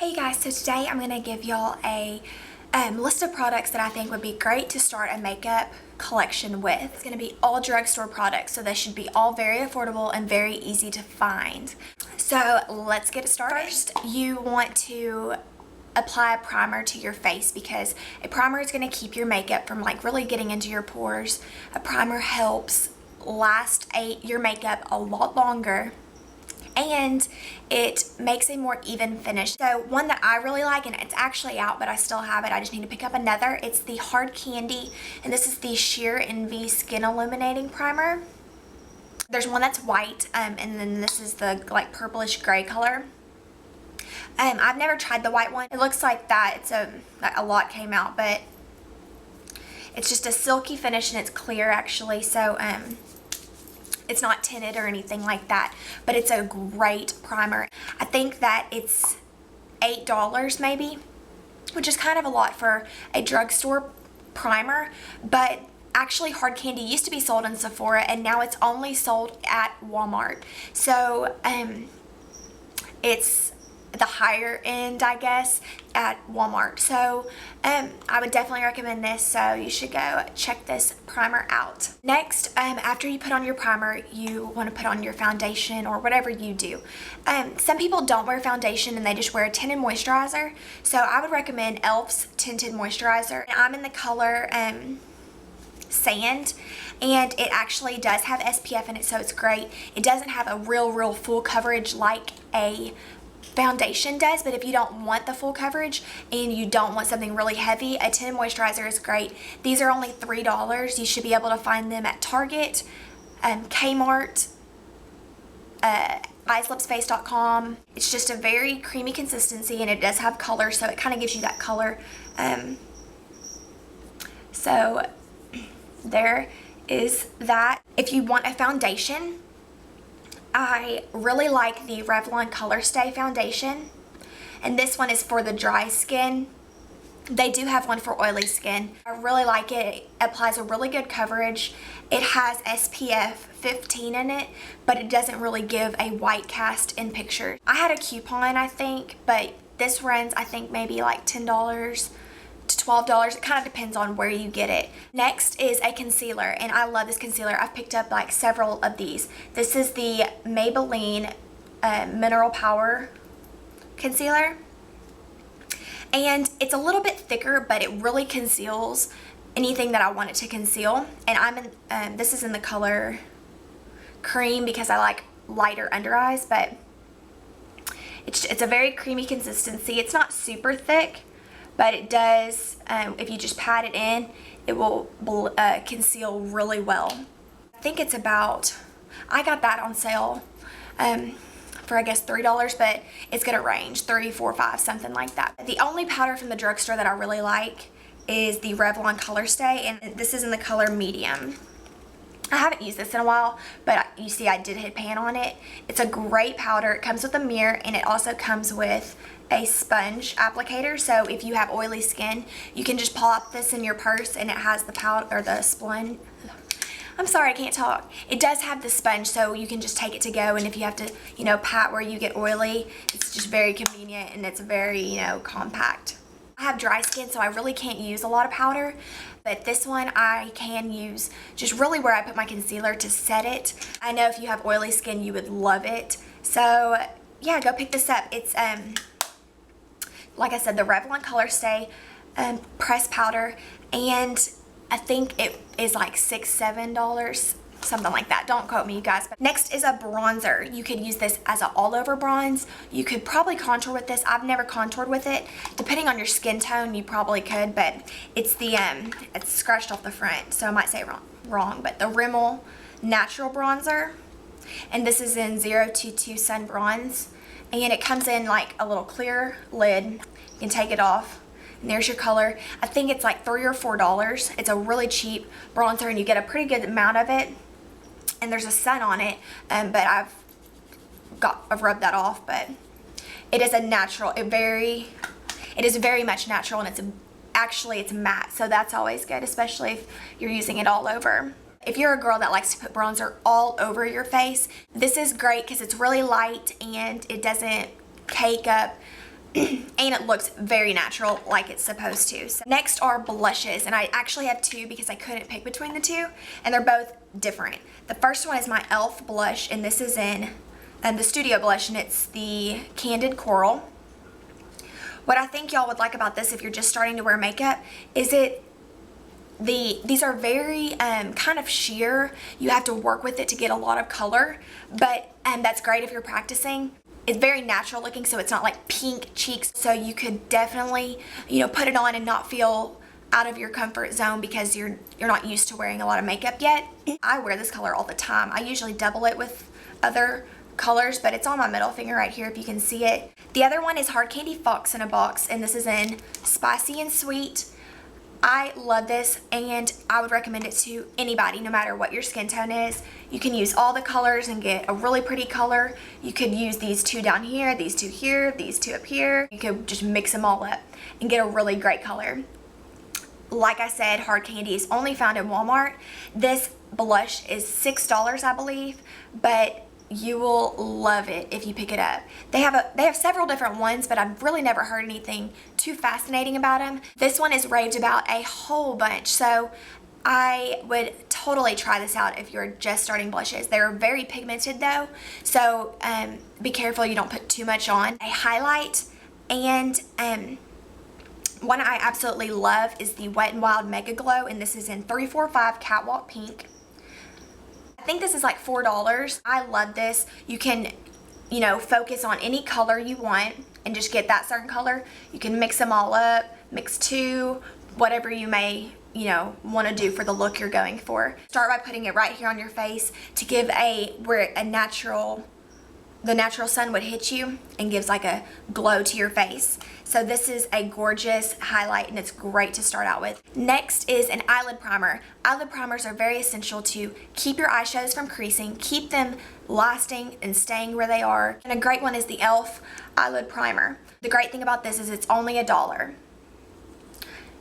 Hey guys, so today I'm going to give y'all a list of products that I think would be great to start a makeup collection with. It's going to be all drugstore products, so they should be all very affordable and very easy to find. So let's get started. First, you want to apply a primer to your face because a primer is going to keep your makeup from really getting into your pores. A primer helps last your makeup a lot longer, and it makes a more even finish. So one that I really like, and it's actually out, but I still have it, I just need to pick up another. It's the Hard Candy, and this is the Sheer Envy Skin Illuminating Primer. There's one that's white, and then this is the purplish gray color. I've never tried the white one. It looks like that. It's a lot came out, but it's just a silky finish, and it's clear actually. So it's not tinted or anything like that, but it's a great primer. I think that it's $8 maybe, which is kind of a lot for a drugstore primer, but actually Hard Candy used to be sold in Sephora, and now it's only sold at Walmart. So it's the higher end, I guess, at Walmart. So I would definitely recommend this, so you should go check this primer out. Next, after you put on your primer, you want to put on your foundation or whatever you do. Some people don't wear foundation and they just wear a tinted moisturizer, so I would recommend e.l.f.'s tinted moisturizer. I'm in the color Sand, and it actually does have SPF in it, so it's great. It doesn't have a real full coverage like a foundation does, but if you don't want the full coverage and you don't want something really heavy, a tinted moisturizer is great. These are only $3. You should be able to find them at Target, Kmart, eyeslipsface.com. It's just a very creamy consistency, and it does have color, so it kind of gives you that color. So there is that. If you want a foundation, I really like the Revlon Color Stay foundation, and this one is for the dry skin. They do have one for oily skin. I really like it. It applies a really good coverage. It has SPF 15 in it, but it doesn't really give a white cast in pictures. I had a coupon, I think, but this runs, I think, maybe like $10 to $12. It kind of depends on where you get it. Next is a concealer, and I love this concealer. I've picked up several of these. This is the Maybelline Mineral Power concealer, and it's a little bit thicker, but it really conceals anything that I want it to conceal. And this is in the color Cream because I like lighter under eyes, but it's a very creamy consistency. It's not super thick, but it does, if you just pat it in, it will conceal really well. I think it's about, I got that on sale for I guess $3, but it's gonna range $3, $4, $5, something like that. The only powder from the drugstore that I really like is the Revlon Color Stay, and this is in the color Medium. I haven't used this in a while, but you see I did hit pan on it. It's a great powder. It comes with a mirror, and it also comes with a sponge applicator, so if you have oily skin, you can just pop this in your purse, and it has the powder or the sponge. I'm sorry, I can't talk. It does have the sponge, so you can just take it to go, and if you have to, pat where you get oily, it's just very convenient, and it's very, compact. I have dry skin, so I really can't use a lot of powder, but this one I can use just really where I put my concealer to set it. I know if you have oily skin, you would love it. So yeah, go pick this up. It's like I said, the Revlon Color Stay pressed powder, and I think it is like $6, $7, something like that. Don't quote me, you guys. But next is a bronzer. You could use this as an all-over bronze. You could probably contour with this. I've never contoured with it. Depending on your skin tone, you probably could, but it's the it's scratched off the front, so I might say wrong, but the Rimmel Natural Bronzer, and this is in 022 Sun Bronze, and it comes in like a little clear lid. You can take it off, and there's your color. I think it's like $3 or $4. It's a really cheap bronzer, and you get a pretty good amount of it. And there's a sun on it, but I've rubbed that off. But it is a natural. It is very much natural, and it's matte, so that's always good, especially if you're using it all over. If you're a girl that likes to put bronzer all over your face, this is great because it's really light and it doesn't cake up and it looks very natural like it's supposed to. So next are blushes, and I actually have two because I couldn't pick between the two, and they're both different. The first one is my e.l.f. blush, and this is in the Studio Blush, and it's the Candid Coral. What I think y'all would like about this if you're just starting to wear makeup is these are very kind of sheer. You have to work with it to get a lot of color, but that's great if you're practicing. It's very natural looking, so it's not like pink cheeks. So you could definitely, you know, put it on and not feel out of your comfort zone because you're not used to wearing a lot of makeup yet. I wear this color all the time. I usually double it with other colors, but it's on my middle finger right here if you can see it. The other one is Hard Candy Fox in a Box, and this is in Spicy and Sweet. I love this, and I would recommend it to anybody, no matter what your skin tone is. You can use all the colors and get a really pretty color. You could use these two down here, these two here, these two up here. You could just mix them all up and get a really great color. Like I said, Hard Candy is only found in Walmart. This blush is $6, I believe, but you will love it if you pick it up. They have several different ones, but I've really never heard anything too fascinating about them. This one is raved about a whole bunch, so I would totally try this out if you're just starting blushes. They're very pigmented though, so be careful you don't put too much on. A highlight, and one I absolutely love is the Wet n Wild Mega Glow, and this is in 345 Catwalk Pink. I think this is like $4. I love this. You can, you know, focus on any color you want and just get that certain color. You can mix them all up, mix two, whatever you may, you know, want to do for the look you're going for. Start by putting it right here on your face to give where the natural sun would hit you and gives like a glow to your face. So this is a gorgeous highlight, and it's great to start out with. Next is an eyelid primer. Eyelid primers are very essential to keep your eyeshadows from creasing, keep them lasting and staying where they are. And a great one is the e.l.f. eyelid primer. The great thing about this is it's only $1.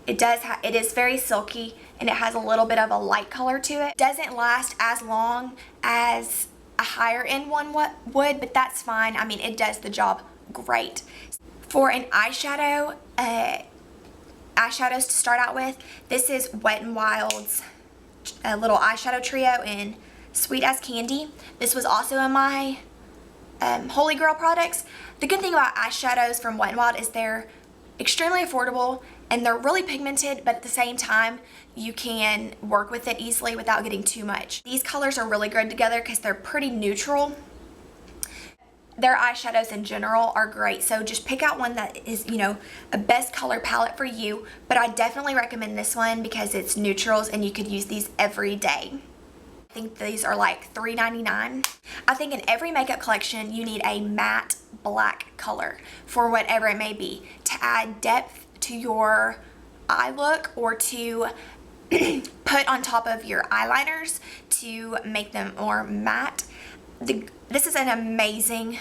It is very silky, and it has a little bit of a light color to it. It doesn't last as long as a higher end one would, but that's fine. I mean, it does the job great. For an eyeshadows to start out with, this is Wet n Wild's little eyeshadow trio in Sweet as Candy. This was also in my Holy Grail products. The good thing about eyeshadows from Wet n Wild is they're extremely affordable, and they're really pigmented, but at the same time you can work with it easily without getting too much. These colors are really good together because they're pretty neutral. Their eyeshadows in general are great, so just pick out one that is, you know, a best color palette for you, but I definitely recommend this one because it's neutrals and you could use these every day. I think these are like $3.99. I think in every makeup collection you need a matte black color for whatever it may be to add depth to your eye look, or to put on top of your eyeliners to make them more matte. This is an amazing,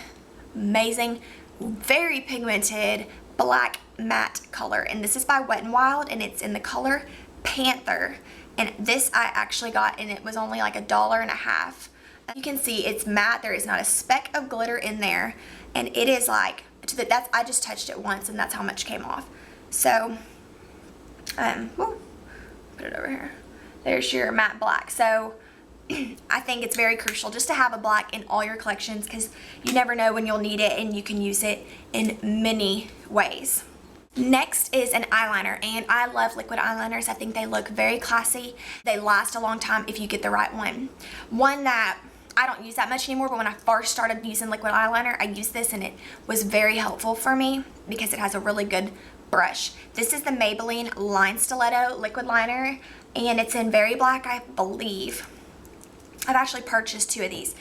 very pigmented black matte color, and this is by Wet n Wild, and it's in the color Panther. And this I actually got, and it was only like $1.50. You can see it's matte. There is not a speck of glitter in there, and it is like I just touched it once, and that's how much came off. So, put it over here. There's your matte black. So, I think it's very crucial just to have a black in all your collections because you never know when you'll need it, and you can use it in many ways. Next is an eyeliner, and I love liquid eyeliners. I think they look very classy. They last a long time if you get the right one. One that I don't use that much anymore, but when I first started using liquid eyeliner, I used this, and it was very helpful for me because it has a really good brush. This is the Maybelline Line Stiletto liquid liner, and it's in Very Black, I believe. I've actually purchased two of these.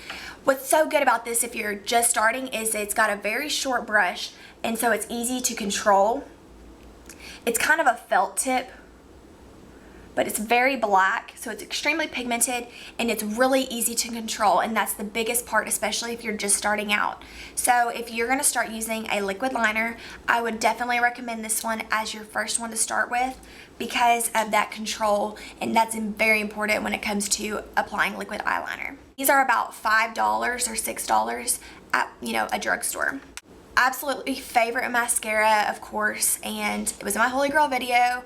What's so good about this if you're just starting is it's got a very short brush, and so it's easy to control. It's kind of a felt tip, but it's very black, so it's extremely pigmented, and it's really easy to control, and that's the biggest part, especially if you're just starting out. So if you're going to start using a liquid liner, I would definitely recommend this one as your first one to start with because of that control, and that's very important when it comes to applying liquid eyeliner. These are about $5 or $6 at, you know, a drugstore. absolutely favorite mascara, of course, and it was in my Holy Grail video.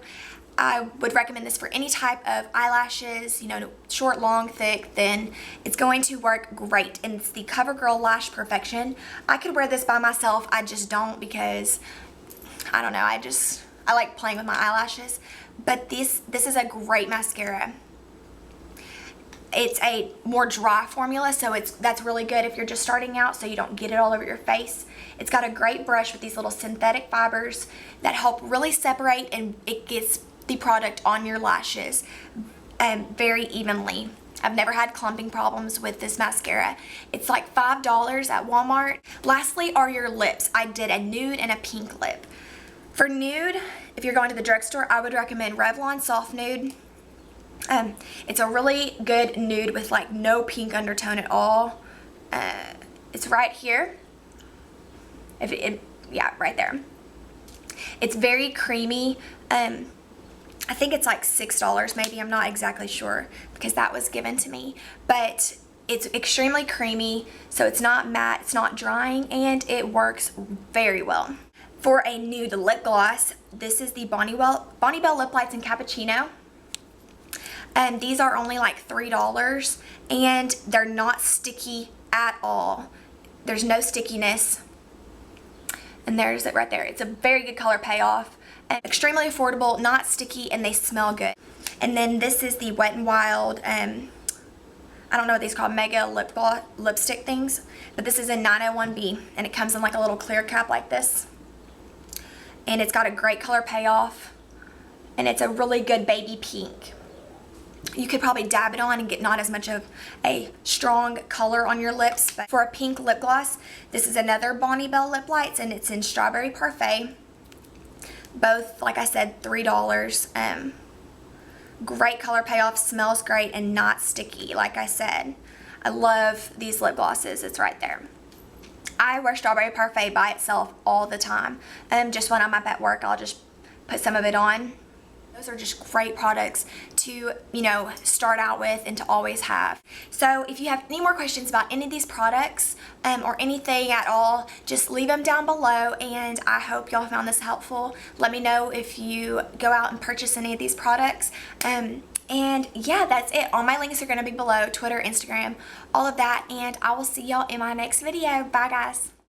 I would recommend this for any type of eyelashes, you know, short, long, thick, thin. It's going to work great, and it's the CoverGirl Lash Perfection. I could wear this by myself. I just don't because, I don't know, I like playing with my eyelashes. But this is a great mascara. It's a more dry formula, so that's really good if you're just starting out, so you don't get it all over your face. It's got a great brush with these little synthetic fibers that help really separate, and it gets the product on your lashes very evenly. I've never had clumping problems with this mascara. It's like $5 at Walmart. Lastly are your lips. I did a nude and a pink lip. For nude, if you're going to the drugstore, I would recommend Revlon Soft Nude. It's a really good nude with like no pink undertone at all. It's right here. Yeah, right there. It's very creamy. I think it's like $6 maybe, I'm not exactly sure because that was given to me. But it's extremely creamy, so it's not matte, it's not drying, and it works very well. For a nude lip gloss, this is the Bonnie Bell Lip Lights in Cappuccino. These are only like $3, and they're not sticky at all. There's no stickiness. And there's it right there. It's a very good color payoff. Extremely affordable, not sticky, and they smell good. And then this is the Wet n Wild, I don't know what these called, Mega lipstick things. But this is a 901B, and it comes in like a little clear cap like this. And it's got a great color payoff. And it's a really good baby pink. You could probably dab it on and get not as much of a strong color on your lips. But for a pink lip gloss, this is another Bonnie Bell Lip Lights, and it's in Strawberry Parfait. Both, like I said, $3. Great color payoff, smells great, and not sticky, like I said. I love these lip glosses. It's right there. I wear Strawberry Parfait by itself all the time. Just when I'm up at work, I'll just put some of it on. Those are just great products to, you know, start out with and to always have. So if you have any more questions about any of these products or anything at all, just leave them down below, and I hope y'all found this helpful. Let me know if you go out and purchase any of these products. And yeah, that's it. All my links are going to be below, Twitter, Instagram, all of that, and I will see y'all in my next video. Bye, guys.